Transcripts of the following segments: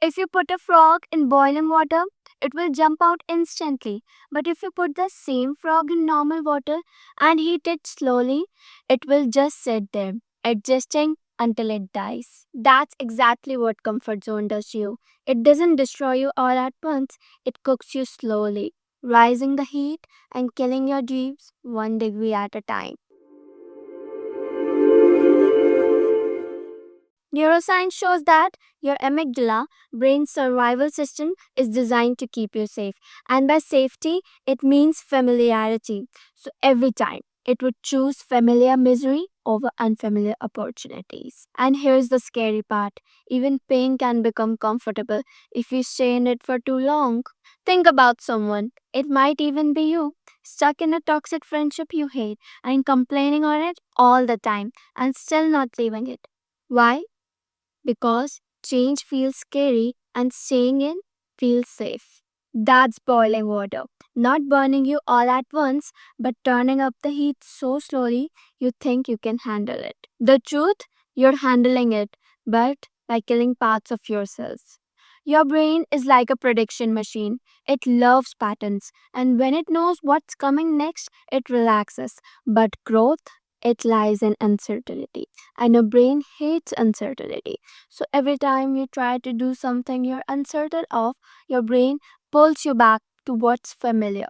If you put a frog in boiling water, it will jump out instantly. But if you put the same frog in normal water and heat it slowly, it will just sit there, adjusting until it dies. That's exactly what comfort zone does to you. It doesn't destroy you all at once, it cooks you slowly, rising the heat and killing your dreams 1 degree at a time. Neuroscience shows that your amygdala, brain survival system, is designed to keep you safe. And by safety, it means familiarity. So every time, it would choose familiar misery over unfamiliar opportunities. And here's the scary part, even pain can become comfortable if you stay in it for too long. Think about someone, it might even be you, stuck in a toxic friendship you hate and complaining on it all the time and still not leaving it. Why? Because change feels scary and staying in feels safe. That's boiling water, not burning you all at once, but turning up the heat so slowly you think you can handle it. The truth, you're handling it, but by killing parts of yourselves. Your brain is like a prediction machine. It loves patterns, and when it knows what's coming next, it relaxes. But growth, it lies in uncertainty, and your brain hates uncertainty. So every time you try to do something you're uncertain of, your brain pulls you back to what's familiar.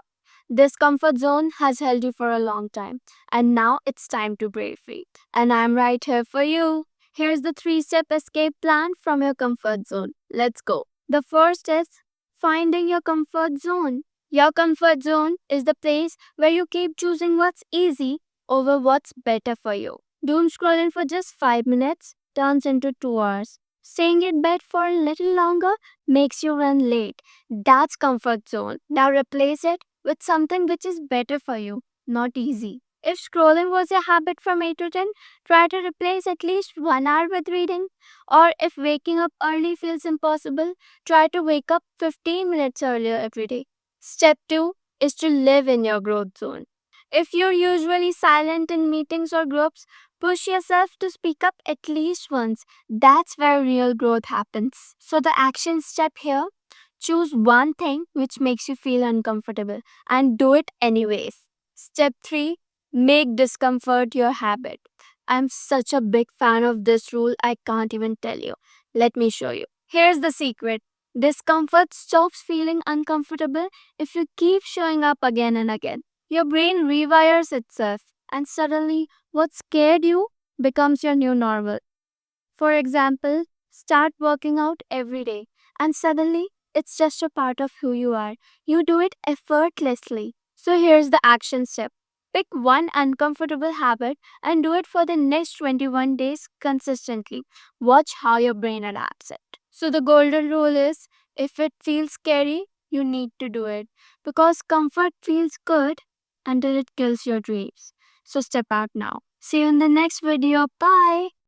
This comfort zone has held you for a long time, and now it's time to break free. And I'm right here for you. Here's the 3 step escape plan from your comfort zone. Let's go. The first is finding your comfort zone. Your comfort zone is the place where you keep choosing what's easy over what's better for you. Doom scrolling for just 5 minutes turns into 2 hours. Staying in bed for a little longer makes you run late. That's comfort zone. Now replace it with something which is better for you, not easy. If scrolling was a habit from 8 to 10, try to replace at least 1 hour with reading. Or if waking up early feels impossible, try to wake up 15 minutes earlier every day. Step 2 is to live in your growth zone. If you're usually silent in meetings or groups, push yourself to speak up at least once. That's where real growth happens. So, the action step here, choose one thing which makes you feel uncomfortable and do it anyways. Step 3, make discomfort your habit. I'm such a big fan of this rule, I can't even tell you. Let me show you. Here's the secret, discomfort stops feeling uncomfortable if you keep showing up again and again. Your brain rewires itself, and suddenly what scared you becomes your new normal. For example, start working out every day, and suddenly it's just a part of who you are. You do it effortlessly. So here's the action step, pick one uncomfortable habit and do it for the next 21 days consistently. Watch how your brain adapts it. So, the golden rule is if it feels scary, you need to do it because comfort feels good until it kills your dreams. So, step out now. See you in the next video. Bye.